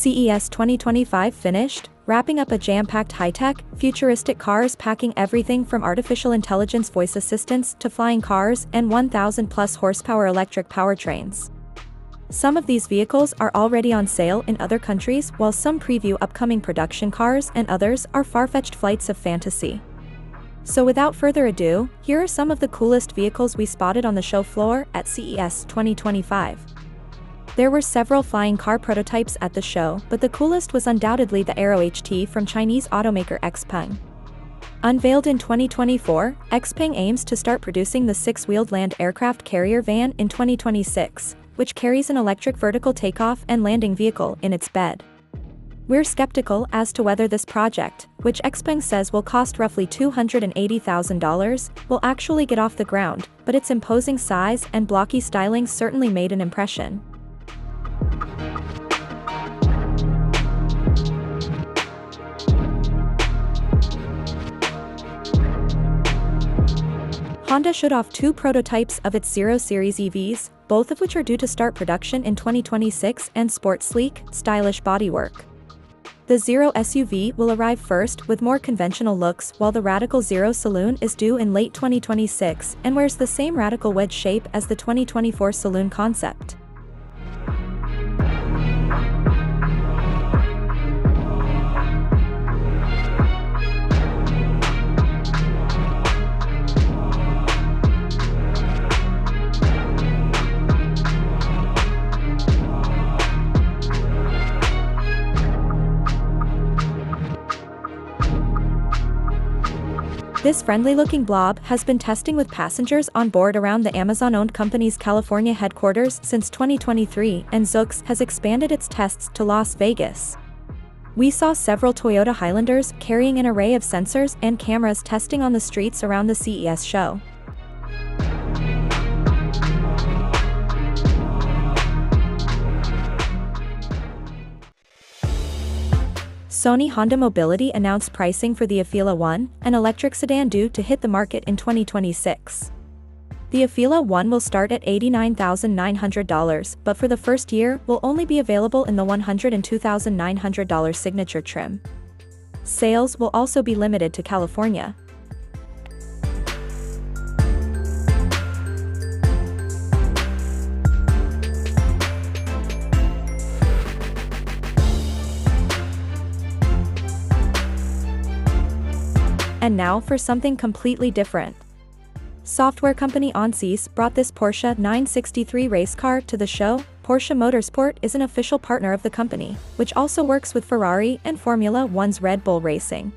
CES 2025 finished, wrapping up a jam-packed high-tech, futuristic cars packing everything from artificial intelligence voice assistants to flying cars and 1,000-plus horsepower electric powertrains. Some of these vehicles are already on sale in other countries, while some preview upcoming production cars and others are far-fetched flights of fantasy. So without further ado, here are some of the coolest vehicles we spotted on the show floor at CES 2025. There were several flying car prototypes at the show, but the coolest was undoubtedly the Aero HT from Chinese automaker XPeng. Unveiled in 2024, XPeng aims to start producing the six-wheeled land aircraft carrier van in 2026, which carries an electric vertical takeoff and landing vehicle in its bed. We're skeptical as to whether this project, which XPeng says will cost roughly $280,000, will actually get off the ground, but its imposing size and blocky styling certainly made an impression. Honda showed off two prototypes of its Zero Series EVs, both of which are due to start production in 2026 and sport sleek, stylish bodywork. The Zero SUV will arrive first with more conventional looks, while the Radical Zero Saloon is due in late 2026 and wears the same radical wedge shape as the 2024 Saloon concept. This friendly-looking blob has been testing with passengers on board around the Amazon-owned company's California headquarters since 2023, and Zoox has expanded its tests to Las Vegas. We saw several Toyota Highlanders carrying an array of sensors and cameras testing on the streets around the CES show. Sony Honda Mobility announced pricing for the Afeela One, an electric sedan due to hit the market in 2026. The Afeela One will start at $89,900, but for the first year will only be available in the $102,900 signature trim. Sales will also be limited to California. And now for something completely different. Software company OnSys brought this Porsche 963 race car to the show. Porsche Motorsport is an official partner of the company, which also works with Ferrari and Formula One's Red Bull Racing.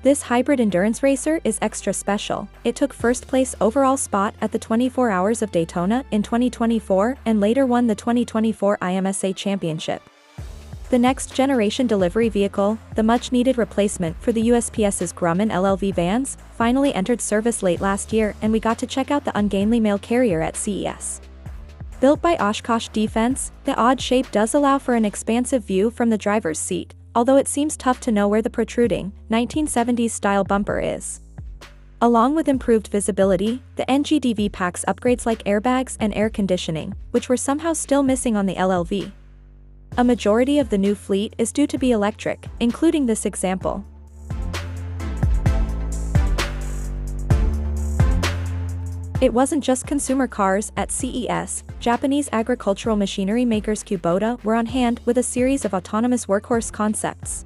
This hybrid endurance racer is extra special. It took first place overall spot at the 24 Hours of Daytona in 2024 and later won the 2024 IMSA Championship. The next-generation delivery vehicle, the much-needed replacement for the USPS's Grumman LLV vans, finally entered service late last year, and we got to check out the ungainly mail carrier at CES. Built by Oshkosh Defense, the odd shape does allow for an expansive view from the driver's seat, although it seems tough to know where the protruding, 1970s-style bumper is. Along with improved visibility, the NGDV packs upgrades like airbags and air conditioning, which were somehow still missing on the LLV. A majority of the new fleet is due to be electric, including this example. It wasn't just consumer cars at CES. Japanese agricultural machinery makers Kubota were on hand with a series of autonomous workhorse concepts.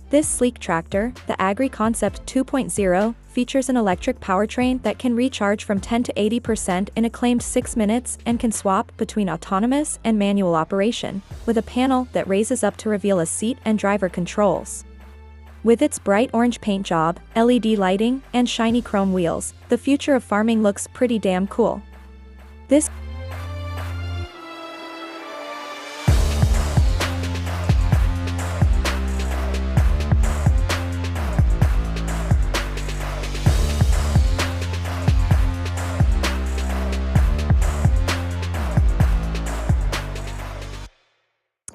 This sleek tractor, the Agri Concept 2.0, features an electric powertrain that can recharge from 10 to 80% in a claimed 6 minutes and can swap between autonomous and manual operation, with a panel that raises up to reveal a seat and driver controls. With its bright orange paint job, LED lighting, and shiny chrome wheels, the future of farming looks pretty damn cool. This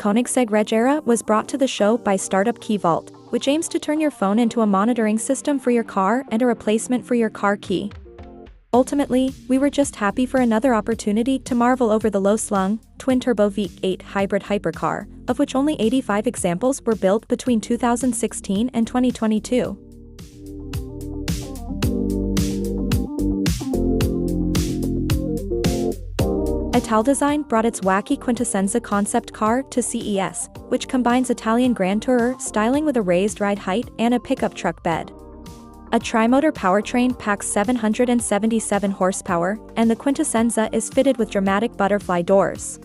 Koenigsegg Regera was brought to the show by startup Key Vault, which aims to turn your phone into a monitoring system for your car and a replacement for your car key. Ultimately, we were just happy for another opportunity to marvel over the low-slung, twin-turbo V8 hybrid hypercar, of which only 85 examples were built between 2016 and 2022. Italdesign brought its wacky Quintessenza concept car to CES, which combines Italian Grand Tourer styling with a raised ride height and a pickup truck bed. A trimotor powertrain packs 777 horsepower, and the Quintessenza is fitted with dramatic butterfly doors.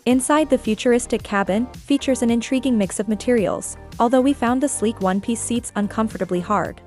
Inside, the futuristic cabin features an intriguing mix of materials, although we found the sleek one-piece seats uncomfortably hard.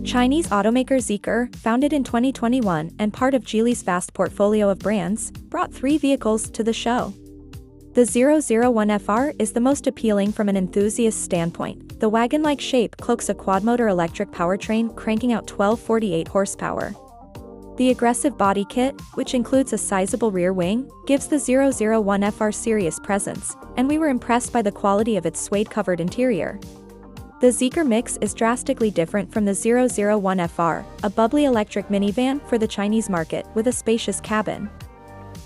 Chinese automaker Zeekr, founded in 2021 and part of Geely's vast portfolio of brands, brought 3 vehicles to the show. The 001FR is the most appealing from an enthusiast standpoint. The wagon-like shape cloaks a quad-motor electric powertrain cranking out 1248 horsepower. The aggressive body kit, which includes a sizable rear wing, gives the 001FR serious presence, and we were impressed by the quality of its suede-covered interior. The Zeekr mix is drastically different from the 001FR, a bubbly electric minivan for the Chinese market with a spacious cabin.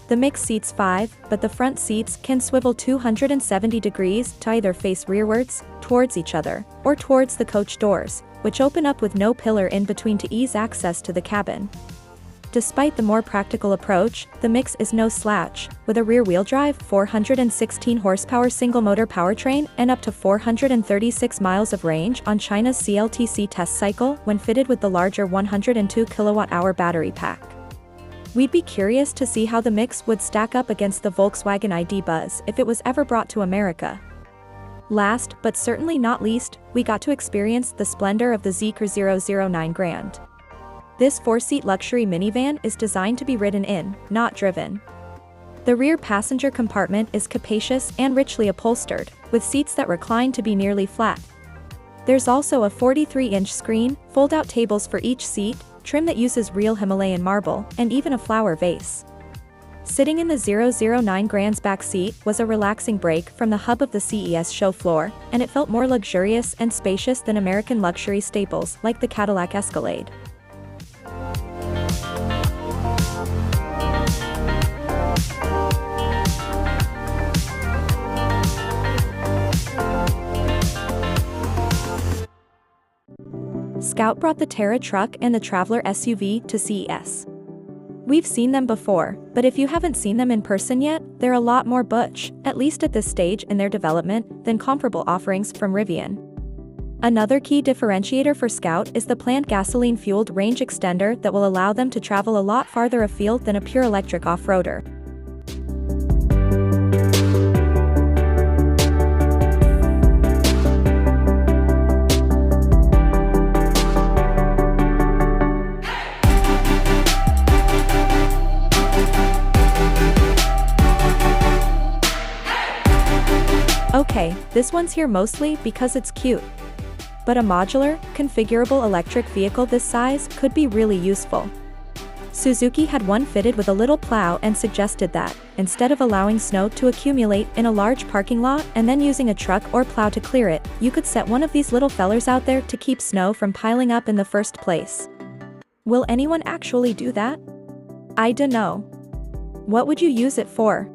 The mix seats 5, but the front seats can swivel 270 degrees to either face rearwards, towards each other, or towards the coach doors, which open up with no pillar in between to ease access to the cabin. Despite the more practical approach, the mix is no slouch, with a rear-wheel drive 416 horsepower single-motor powertrain and up to 436 miles of range on China's CLTC test cycle when fitted with the larger 102 kilowatt-hour battery pack. We'd be curious to see how the mix would stack up against the Volkswagen ID Buzz if it was ever brought to America. Last, but certainly not least, we got to experience the splendor of the Zeekr 009 Grand. This 4-seat luxury minivan is designed to be ridden in, not driven. The rear passenger compartment is capacious and richly upholstered, with seats that recline to be nearly flat. There's also a 43-inch screen, fold-out tables for each seat, trim that uses real Himalayan marble, and even a flower vase. Sitting in the 009 Grand's back seat was a relaxing break from the hub of the CES show floor, and it felt more luxurious and spacious than American luxury staples like the Cadillac Escalade. Scout brought the Terra truck and the Traveler SUV to CES. We've seen them before, but if you haven't seen them in person yet, they're a lot more butch, at least at this stage in their development, than comparable offerings from Rivian. Another key differentiator for Scout is the planned gasoline-fueled range extender that will allow them to travel a lot farther afield than a pure electric off-roader. Okay, this one's here mostly because it's cute. But a modular, configurable electric vehicle this size could be really useful. Suzuki had one fitted with a little plow and suggested that, instead of allowing snow to accumulate in a large parking lot and then using a truck or plow to clear it, you could set one of these little fellers out there to keep snow from piling up in the first place. Will anyone actually do that? I dunno. What would you use it for?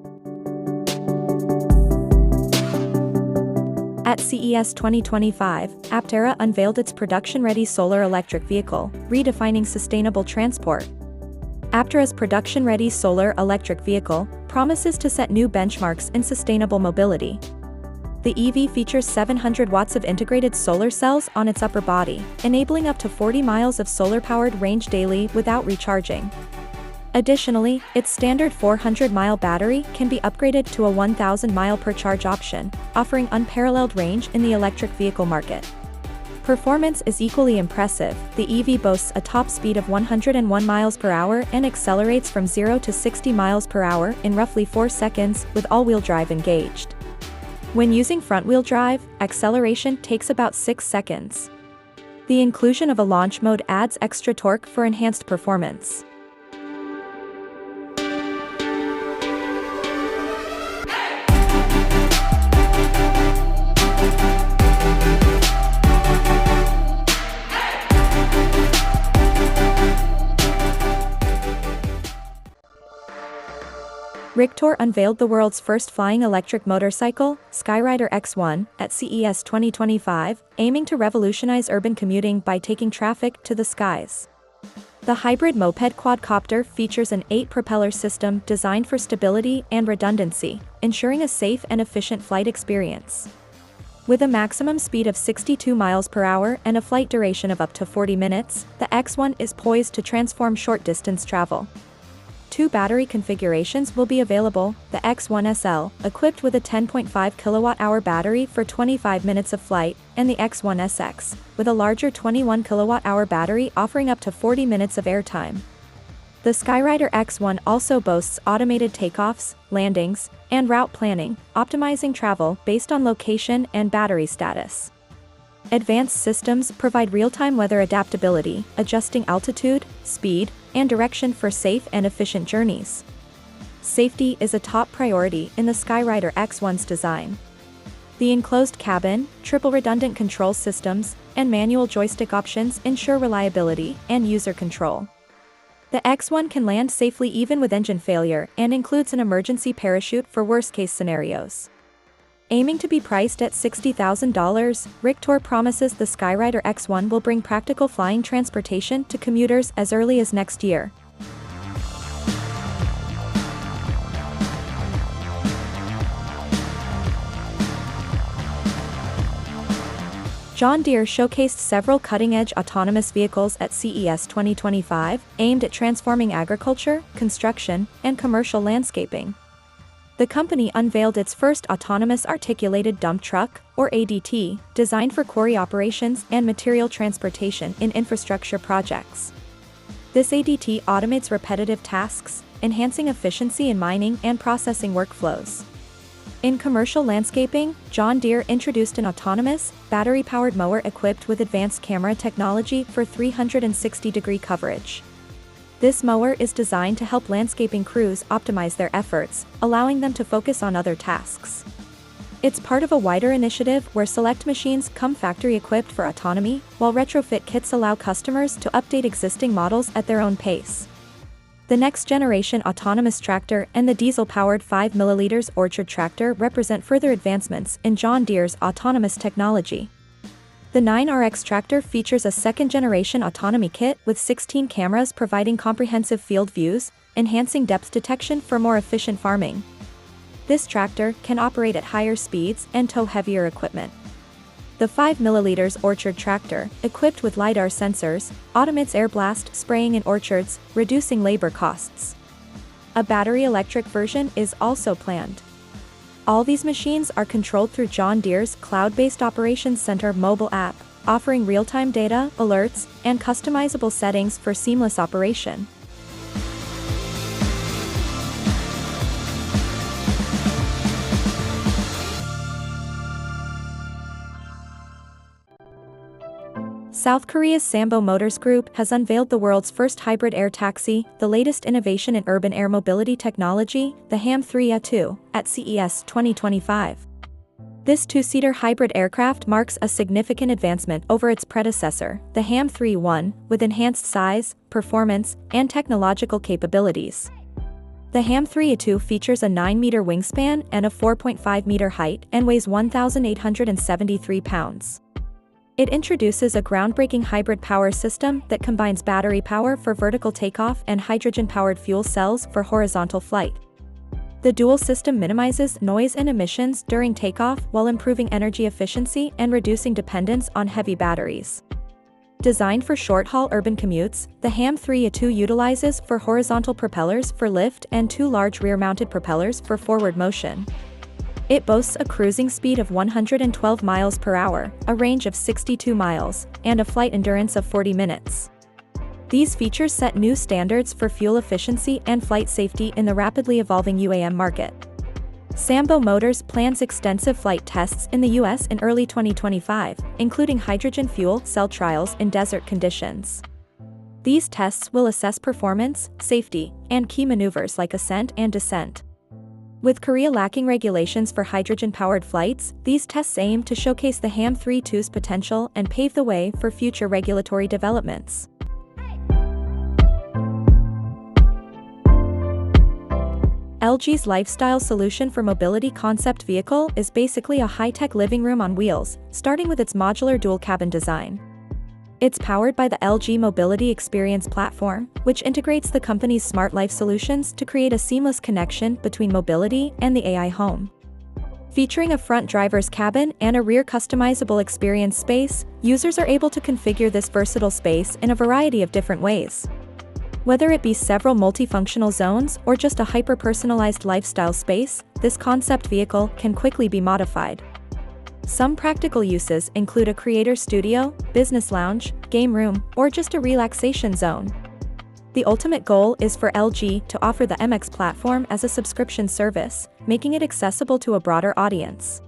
At CES 2025, Aptera unveiled its production-ready solar electric vehicle, redefining sustainable transport. Aptera's production-ready solar electric vehicle promises to set new benchmarks in sustainable mobility. The EV features 700 watts of integrated solar cells on its upper body, enabling up to 40 miles of solar-powered range daily without recharging. Additionally, its standard 400-mile battery can be upgraded to a 1,000-mile per charge option, offering unparalleled range in the electric vehicle market. Performance is equally impressive. The EV boasts a top speed of 101 miles per hour and accelerates from 0 to 60 miles per hour in roughly 4 seconds with all-wheel drive engaged. When using front-wheel drive, acceleration takes about 6 seconds. The inclusion of a launch mode adds extra torque for enhanced performance. Rictor unveiled the world's first flying electric motorcycle, Skyrider X1, at CES 2025, aiming to revolutionize urban commuting by taking traffic to the skies. The hybrid moped quadcopter features an 8-propeller system designed for stability and redundancy, ensuring a safe and efficient flight experience. With a maximum speed of 62 miles per hour and a flight duration of up to 40 minutes, the X1 is poised to transform short-distance travel. 2 battery configurations will be available: the X1 SL, equipped with a 10.5 kWh battery for 25 minutes of flight, and the X1 SX, with a larger 21 kWh battery offering up to 40 minutes of airtime. The Skyrider X1 also boasts automated takeoffs, landings, and route planning, optimizing travel based on location and battery status. Advanced systems provide real-time weather adaptability, adjusting altitude, speed, and direction for safe and efficient journeys. Safety is a top priority in the Skyrider X1's design. The enclosed cabin, triple redundant control systems, and manual joystick options ensure reliability and user control. The X1 can land safely even with engine failure and includes an emergency parachute for worst-case scenarios. Aiming to be priced at $60,000, Rictor promises the Skyrider X1 will bring practical flying transportation to commuters as early as next year. John Deere showcased several cutting-edge autonomous vehicles at CES 2025, aimed at transforming agriculture, construction, and commercial landscaping. The company unveiled its first autonomous articulated dump truck, or ADT, designed for quarry operations and material transportation in infrastructure projects. This ADT automates repetitive tasks, enhancing efficiency in mining and processing workflows. In commercial landscaping, John Deere introduced an autonomous, battery-powered mower equipped with advanced camera technology for 360-degree coverage. This mower is designed to help landscaping crews optimize their efforts, allowing them to focus on other tasks. It's part of a wider initiative where select machines come factory-equipped for autonomy, while retrofit kits allow customers to update existing models at their own pace. The next-generation autonomous tractor and the diesel-powered 5 ml Orchard tractor represent further advancements in John Deere's autonomous technology. The 9RX tractor features a second-generation autonomy kit with 16 cameras providing comprehensive field views, enhancing depth detection for more efficient farming. This tractor can operate at higher speeds and tow heavier equipment. The 5 ml Orchard tractor, equipped with LiDAR sensors, automates air blast spraying in orchards, reducing labor costs. A battery electric version is also planned. All these machines are controlled through John Deere's cloud-based Operations Center mobile app, offering real-time data, alerts, and customizable settings for seamless operation. South Korea's Sambo Motors Group has unveiled the world's first hybrid air taxi, the latest innovation in urban air mobility technology, the HAM3 adieu, at CES 2025. This 2-seater hybrid aircraft marks a significant advancement over its predecessor, the HAM3-1, with enhanced size, performance, and technological capabilities. The HAM3 adieu features a 9-meter wingspan and a 4.5-meter height and weighs 1,873 pounds. It introduces a groundbreaking hybrid power system that combines battery power for vertical takeoff and hydrogen-powered fuel cells for horizontal flight. The dual system minimizes noise and emissions during takeoff while improving energy efficiency and reducing dependence on heavy batteries. Designed for short-haul urban commutes, the HAM3 adieu utilizes 4 horizontal propellers for lift and 2 large rear-mounted propellers for forward motion. It boasts a cruising speed of 112 miles per hour, a range of 62 miles, and a flight endurance of 40 minutes. These features set new standards for fuel efficiency and flight safety in the rapidly evolving UAM market. Sambo Motors plans extensive flight tests in the US in early 2025, including hydrogen fuel cell trials in desert conditions. These tests will assess performance, safety, and key maneuvers like ascent and descent. With Korea lacking regulations for hydrogen-powered flights, these tests aim to showcase the HAM-32's potential and pave the way for future regulatory developments. LG's lifestyle solution for mobility concept vehicle is basically a high-tech living room on wheels, starting with its modular dual-cabin design. It's powered by the LG Mobility Experience platform, which integrates the company's smart life solutions to create a seamless connection between mobility and the AI home. Featuring a front driver's cabin and a rear customizable experience space, users are able to configure this versatile space in a variety of different ways. Whether it be several multifunctional zones or just a hyper-personalized lifestyle space, this concept vehicle can quickly be modified. Some practical uses include a creator studio, business lounge, game room, or just a relaxation zone. The ultimate goal is for LG to offer the MX platform as a subscription service, making it accessible to a broader audience.